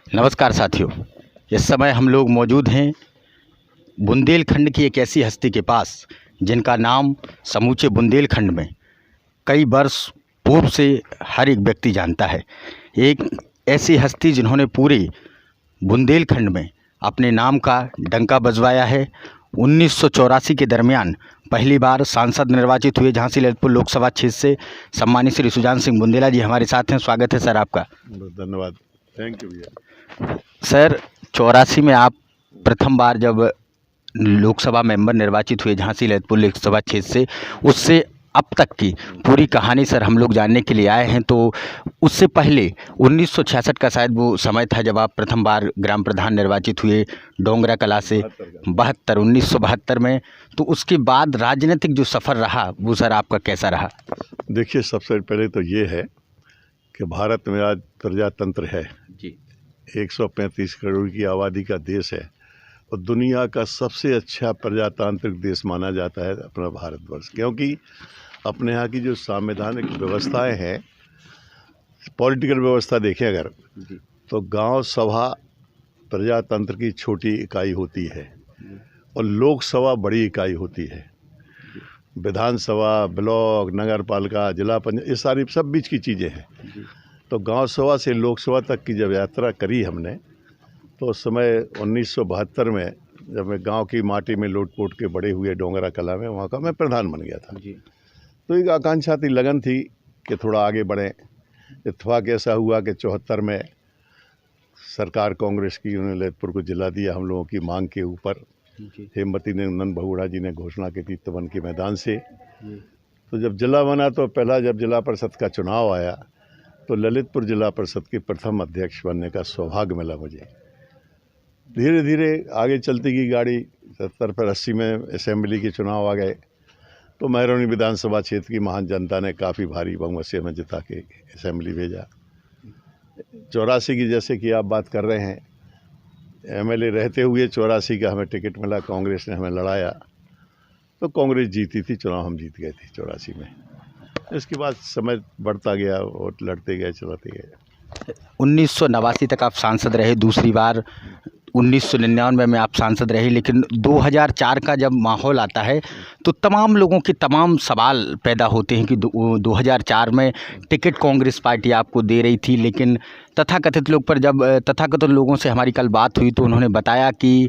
नमस्कार साथियों, इस समय हम लोग मौजूद हैं बुंदेलखंड की एक ऐसी हस्ती के पास जिनका नाम समूचे बुंदेलखंड में कई वर्ष पूर्व से हर एक व्यक्ति जानता है। एक ऐसी हस्ती जिन्होंने पूरे बुंदेलखंड में अपने नाम का डंका बजवाया है। 1984 के दरमियान पहली बार सांसद निर्वाचित हुए झांसी ललितपुर लोकसभा क्षेत्र से। सम्मानित श्री सुजान सिंह बुंदेला जी हमारे साथ हैं। स्वागत है सर आपका। धन्यवाद, थैंक यू भैया। सर 84 में आप प्रथम बार जब लोकसभा मेंबर निर्वाचित हुए झांसी ललितपुर लोकसभा क्षेत्र से, उससे अब तक की पूरी कहानी सर हम लोग जानने के लिए आए हैं। तो उससे पहले 1966 का शायद वो समय था जब आप प्रथम बार ग्राम प्रधान निर्वाचित हुए डोंगरा कला से 1972 में। तो उसके बाद राजनीतिक जो सफ़र रहा वो सर आपका कैसा रहा? देखिए, सबसे पहले तो ये है कि भारत में आज प्रजातंत्र है जी। 135 करोड़ की आबादी का देश है और दुनिया का सबसे अच्छा प्रजातांत्रिक देश माना जाता है अपना भारतवर्ष, क्योंकि अपने यहाँ की जो संवैधानिक व्यवस्थाएं हैं, पॉलिटिकल व्यवस्था देखें अगर तो गांव सभा प्रजातंत्र की छोटी इकाई होती है और लोकसभा बड़ी इकाई होती है। विधानसभा, ब्लॉक, नगर पालिका, जिला पंचायत, ये सारी सब बीच की चीज़ें हैं। तो गांव सभा से लोकसभा तक की जब यात्रा करी हमने, तो उस समय 1972 में जब मैं गांव की माटी में लोट-पोट के बड़े हुए डोंगरा कला में, वहाँ का मैं प्रधान बन गया था जी। तो एक आकांक्षा थी, लगन थी कि थोड़ा आगे बढ़ें। इत्तेफाक ऐसा हुआ कि 74 में सरकार कांग्रेस की, उन्होंने ललितपुर को जिला दिया हम लोगों की मांग के ऊपर। हेमवती ने, नंद बहुगुणा जी ने घोषणा की थी तवन के मैदान से। तो जब जिला बना तो पहला जब जिला परिषद का चुनाव आया तो ललितपुर जिला परिषद के प्रथम अध्यक्ष बनने का सौभाग्य मिला मुझे। धीरे धीरे आगे चलती गई गाड़ी। 70 पर 80 में असेंबली के चुनाव आ गए तो महरौनी विधानसभा क्षेत्र की महान जनता ने काफ़ी भारी बहुमत से हमें जिता के असेंबली भेजा। 84 की जैसे कि आप बात कर रहे हैं, एमएलए रहते हुए 84 का हमें टिकट मिला, कांग्रेस ने हमें लड़ाया तो कांग्रेस जीती थी चुनाव, हम जीत गए थे 84 में। इसके बाद समय बढ़ता गया, वोट लड़ते गए, चलाते गए। 1989 तक आप सांसद रहे, दूसरी बार 1999 में आप सांसद रहे। लेकिन 2004 का जब माहौल आता है तो तमाम लोगों के तमाम सवाल पैदा होते हैं कि 2004 में टिकट कांग्रेस पार्टी आपको दे रही थी, लेकिन तथाकथित लोग पर जब तथाकथित लोगों से हमारी कल बात हुई तो उन्होंने बताया कि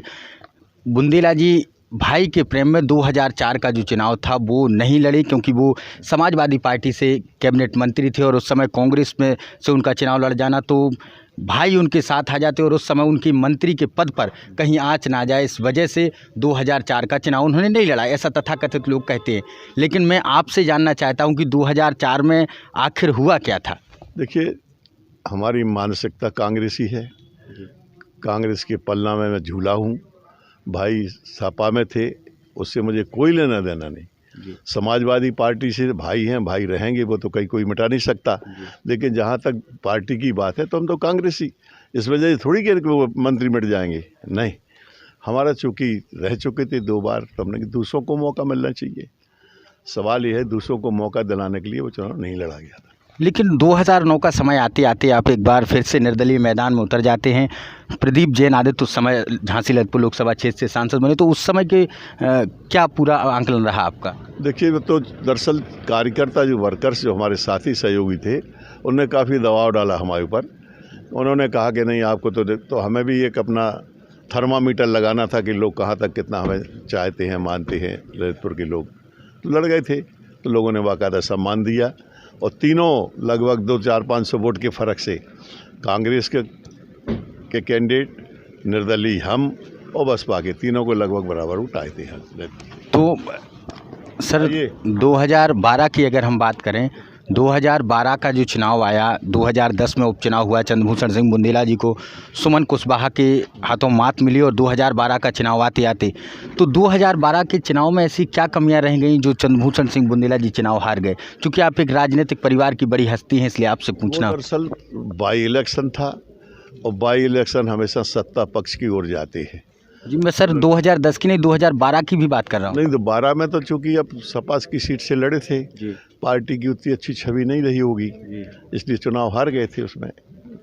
बुंदेला जी भाई के प्रेम में 2004 का जो चुनाव था वो नहीं लड़े, क्योंकि वो समाजवादी पार्टी से कैबिनेट मंत्री थे और उस समय कांग्रेस में से उनका चुनाव लड़ जाना तो भाई उनके साथ आ जाते और उस समय उनकी मंत्री के पद पर कहीं आँच ना जाए, इस वजह से 2004 का चुनाव उन्होंने नहीं लड़ा, ऐसा तथाकथित लोग कहते हैं। लेकिन मैं आपसे जानना चाहता हूं कि 2004 में आखिर हुआ क्या था? देखिए, हमारी मानसिकता कांग्रेसी है। कांग्रेस के पलना में मैं झूला हूँ। भाई सपा में थे, उससे मुझे कोई लेना देना नहीं। समाजवादी पार्टी से भाई हैं, भाई रहेंगे, वो तो कोई मिटा नहीं सकता। लेकिन जहाँ तक पार्टी की बात है तो हम तो कांग्रेसी, इस वजह से थोड़ी कि वो मंत्री मिट जाएंगे, नहीं। हमारा चूँकि रह चुके थे 2 बार, तो हमने कि दूसरों को मौका मिलना चाहिए। सवाल ये है, दूसरों को मौका दिलाने के लिए वो चुनाव नहीं लड़ा गया था। लेकिन 2009 का समय आते आते आप एक बार फिर से निर्दलीय मैदान में उतर जाते हैं। प्रदीप जैन आदित्य उस समय झांसी ललितपुर लोकसभा क्षेत्र से सांसद बने, तो उस समय के क्या पूरा आंकलन रहा आपका? देखिए, तो दरअसल कार्यकर्ता जो वर्कर्स, जो हमारे साथी सहयोगी थे, उन्होंने काफ़ी दबाव डाला हमारे ऊपर। उन्होंने कहा कि नहीं आपको तो हमें भी एक अपना थर्मामीटर लगाना था कि लोग कहाँ तक कितना हमें चाहते हैं, मानते हैं ललितपुर के लोग। तो लड़ गए थे तो लोगों ने बाकायदा सम्मान दिया और तीनों लगभग 200-400-500 वोट के फ़र्क से कांग्रेस के कैंडिडेट, निर्दलीय हम और बसपा के, तीनों को लगभग बराबर उठाए थे। तो सर 2012 की अगर हम बात करें, 2012 का जो चुनाव आया, 2010 में उपचुनाव हुआ, चंद्रभूषण सिंह बुंदेला जी को सुमन कुशवाहा के हाथों मात मिली और 2012 का चुनाव आते आते तो 2012 के चुनाव में ऐसी क्या कमियां रह गई जो चंद्रभूषण सिंह बुंदेला जी चुनाव हार गए? क्योंकि आप एक राजनीतिक परिवार की बड़ी हस्ती हैं, इसलिए आपसे पूछना। दरअसल बाई इलेक्शन था और बाई इलेक्शन हमेशा सत्ता पक्ष की ओर जाते हैं। जी, मैं सर 2010 की नहीं 2012 की भी बात कर रहा हूँ। नहीं, तो 12 में तो चूँकि अब सपा की सीट से लड़े थे, पार्टी की उतनी अच्छी छवि नहीं रही होगी, इसलिए चुनाव हार गए थे उसमें।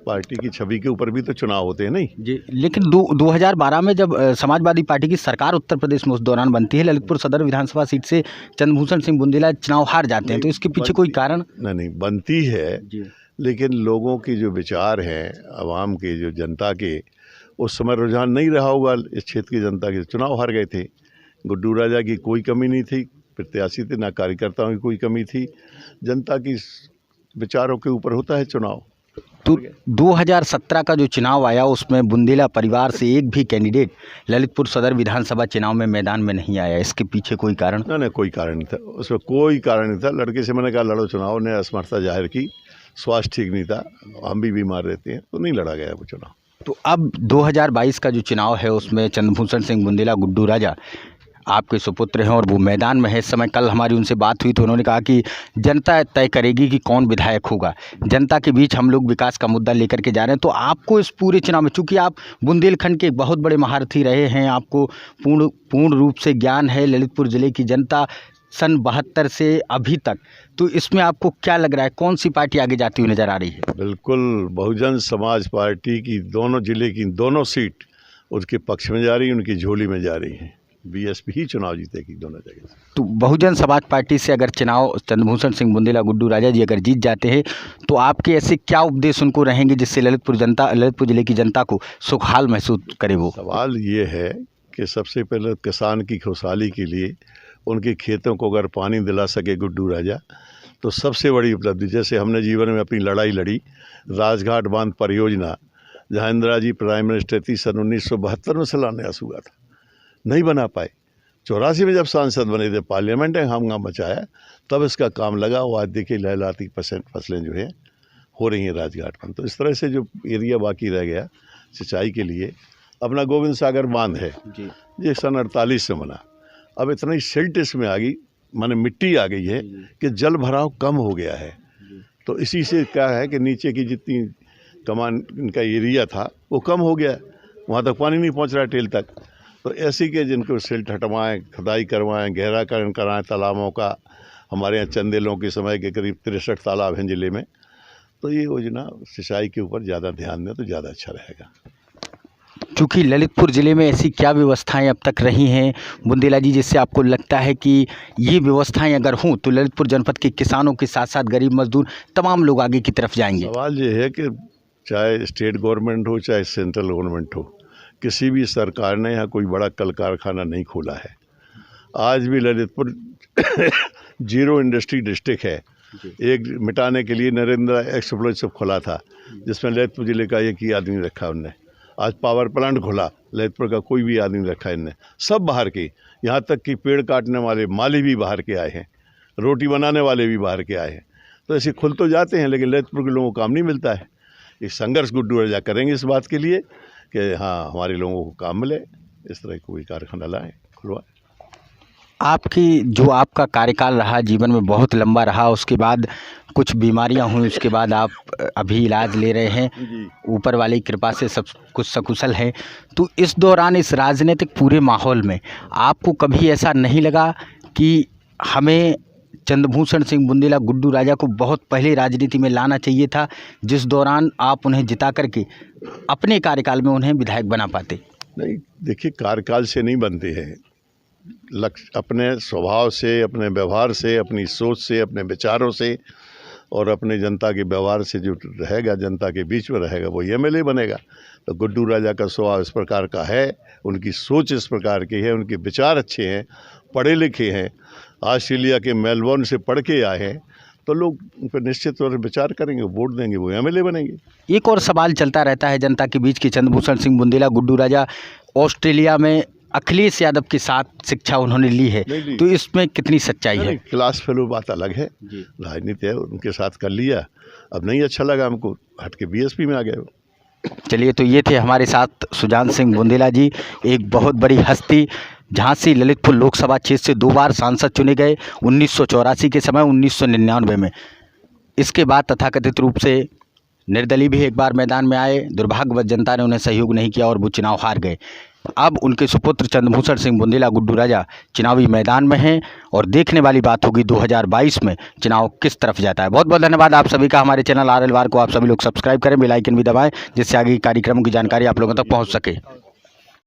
पार्टी की छवि के ऊपर भी तो चुनाव होते हैं नहीं जी। लेकिन 2012 में जब समाजवादी पार्टी की सरकार उत्तर प्रदेश में उस दौरान बनती है, ललितपुर सदर विधानसभा सीट से चंद्रभूषण सिंह बुंदेला चुनाव हार जाते हैं, तो इसके पीछे कोई कारण? नहीं बनती है जी। लेकिन लोगों की जो विचार हैं, आवाम के, जो जनता के, उस समय रुझान नहीं रहा होगा इस क्षेत्र की जनता के, चुनाव हार गए थे। गुड्डू राजा की कोई कमी नहीं थी, प्रत्याशी थे, ना कार्यकर्ताओं की कोई कमी थी, जनता की विचारों के ऊपर होता है चुनाव। तो 2017 का जो चुनाव आया उसमें बुंदेला परिवार से एक भी कैंडिडेट ललितपुर सदर विधानसभा चुनाव में मैदान में नहीं आया, इसके पीछे कोई कारण? नहीं, कोई कारण नहीं था, उसमें कोई कारण नहीं था। लड़के से मैंने कहा लड़ो चुनाव, ने असमर्थता जाहिर की, स्वास्थ्य ठीक नहीं था, हम भी बीमार रहते हैं, तो नहीं लड़ा गया वो चुनाव। तो अब 2022 का जो चुनाव है उसमें चंद्रभूषण सिंह बुंदेला गुड्डू राजा आपके सुपुत्र हैं और वो मैदान में है इस समय। कल हमारी उनसे बात हुई तो उन्होंने कहा कि जनता तय करेगी कि कौन विधायक होगा, जनता के बीच हम लोग विकास का मुद्दा लेकर के जा रहे हैं। तो आपको इस पूरे चुनाव में, चूँकि आप बुंदेलखंड के एक बहुत बड़े महारथी रहे हैं, आपको पूर्ण रूप से ज्ञान है ललितपुर ज़िले की जनता सन 72 से अभी तक, तो इसमें आपको क्या लग रहा है, कौन सी पार्टी आगे जाती हुई नज़र आ रही है? बिल्कुल बहुजन समाज पार्टी की दोनों जिले की दोनों सीट उसके पक्ष में जा रही है, उनकी झोली में जा रही है। बीएसपी ही चुनाव जीतेगी दोनों जगह। तो बहुजन समाज पार्टी से अगर चुनाव चंद्रभूषण सिंह बुंदेला गुड्डू राजा जी अगर जीत जाते हैं तो आपके ऐसे क्या उपदेश उनको रहेंगे जिससे ललितपुर ज़िले की जनता को सुखहाल महसूस करे? वो सवाल ये है कि सबसे पहले किसान की खुशहाली के लिए उनके खेतों को अगर पानी दिला सके गुड्डू राजा तो सबसे बड़ी उपलब्धि। जैसे हमने जीवन में अपनी लड़ाई लड़ी, राजघाट बांध परियोजना जहाँ इंदिरा जी प्राइम मिनिस्टर थी, सन 1972 में शिलान्यास हुआ था, नहीं बना पाए। 84 में जब सांसद बने थे, पार्लियामेंट में हंगामा मचाया, तब इसका काम लगा। वो आज देखिए लहलहाती फसलें जो है हो रही हैं राजघाट पर। तो इस तरह से जो एरिया बाकी रह गया सिंचाई के लिए, अपना गोविंद सागर बांध है जी, ये सन 48 में बना। अब इतनी सिल्ट इसमें आ गई, माने मिट्टी आ गई है कि जल भराव कम हो गया है। तो इसी से क्या है कि नीचे की जितनी कमान इनका एरिया था वो कम हो गया, वहाँ तक पानी नहीं पहुँच रहा टेल तक। तो ऐसी के जिनको सिल्ट हटवाएँ, खुदाई करवाएँ, गहराकरण कराएँ तालाबों का। हमारे यहाँ चंदेलों के समय के करीब 63 तालाब हैं ज़िले में। तो ये योजना सिंचाई के ऊपर ज़्यादा ध्यान दें तो ज़्यादा अच्छा रहेगा। चूँकि ललितपुर ज़िले में ऐसी क्या व्यवस्थाएं अब तक रही हैं बुंदेला जी, जिससे आपको लगता है कि ये व्यवस्थाएं अगर हों तो ललितपुर जनपद के किसानों के साथ साथ गरीब मजदूर तमाम लोग आगे की तरफ जाएंगे? सवाल ये है कि चाहे स्टेट गवर्नमेंट हो चाहे सेंट्रल गवर्नमेंट हो, किसी भी सरकार ने यहाँ कोई बड़ा कल कारखाना नहीं खोला है। आज भी ललितपुर जीरो इंडस्ट्री डिस्ट्रिक्ट है। एक मिटाने के लिए नरेंद्र एक्सप्लोसिव खोला था जिसमें ललितपुर ज़िले का एक ही आदमी रखा उनने। आज पावर प्लांट खोला, ललितपुर का कोई भी आदमी रखा इनने, सब बाहर के। यहाँ तक कि पेड़ काटने वाले माली भी बाहर के आए हैं, रोटी बनाने वाले भी बाहर के आए हैं। तो ऐसे खुल तो जाते हैं लेकिन ललितपुर के लोगों को काम नहीं मिलता है। एक संघर्ष गुड्डू राजा करेंगे इस बात के लिए कि हाँ हमारे लोगों को काम मिले, इस तरह कोई कारखाना लाएँ, खुलवाएँ। आपका कार्यकाल रहा, जीवन में बहुत लंबा रहा, उसके बाद कुछ बीमारियां हुई, उसके बाद आप अभी इलाज ले रहे हैं, ऊपर वाली कृपा से सब कुछ सकुशल है। तो इस दौरान इस राजनीतिक पूरे माहौल में आपको कभी ऐसा नहीं लगा कि हमें चंद्रभूषण सिंह बुंदेला गुड्डू राजा को बहुत पहले राजनीति में लाना चाहिए था, जिस दौरान आप उन्हें जिता करके अपने कार्यकाल में उन्हें विधायक बना पाते? नहीं, देखिए कार्यकाल से नहीं बनते हैं, लक्ष्य अपने स्वभाव से, अपने व्यवहार से, अपनी सोच से, अपने विचारों से और अपने जनता के व्यवहार से जो रहेगा, जनता के बीच में रहेगा, वो एमएलए बनेगा। तो गुड्डू राजा का स्वभाव इस प्रकार का है, उनकी सोच इस प्रकार की है, उनके विचार अच्छे हैं, पढ़े लिखे हैं, ऑस्ट्रेलिया के मेलबोर्न से पढ़ के आए हैं, तो लोग उन पर निश्चित तौर पर विचार करेंगे, वोट देंगे, वो एमएलए बनेंगे। एक और सवाल चलता रहता है जनता के बीच कि चंद्रभूषण सिंह बुंदेला गुड्डू राजा ऑस्ट्रेलिया में अखिलेश यादव के साथ शिक्षा उन्होंने ली है, तो इसमें कितनी सच्चाई है? क्लास फेलो बात अलग है, राजनीति है, उनके साथ कर लिया, अब नहीं अच्छा लगा हमको, हट के बीएसपी में आ गए। चलिए, तो ये थे हमारे साथ सुजान सिंह बुंदेला जी, एक बहुत बड़ी हस्ती, झांसी ललितपुर लोकसभा क्षेत्र से 2 बार सांसद चुने गए, 1984 के समय, 1999 में। इसके बाद तथाकथित रूप से निर्दलीय भी एक बार मैदान में आए, दुर्भाग्यवश जनता ने उन्हें सहयोग नहीं किया और वो चुनाव हार गए। अब उनके सुपुत्र चंद्रभूषण सिंह बुंदेला गुड्डू राजा चुनावी मैदान में हैं और देखने वाली बात होगी 2022 में चुनाव किस तरफ जाता है। बहुत बहुत धन्यवाद आप सभी का। हमारे चैनल RL वार को आप सभी लोग सब्सक्राइब करें, बेल आइकन भी दबाएं, जिससे आगे कार्यक्रमों की जानकारी आप लोगों तक पहुंच सके।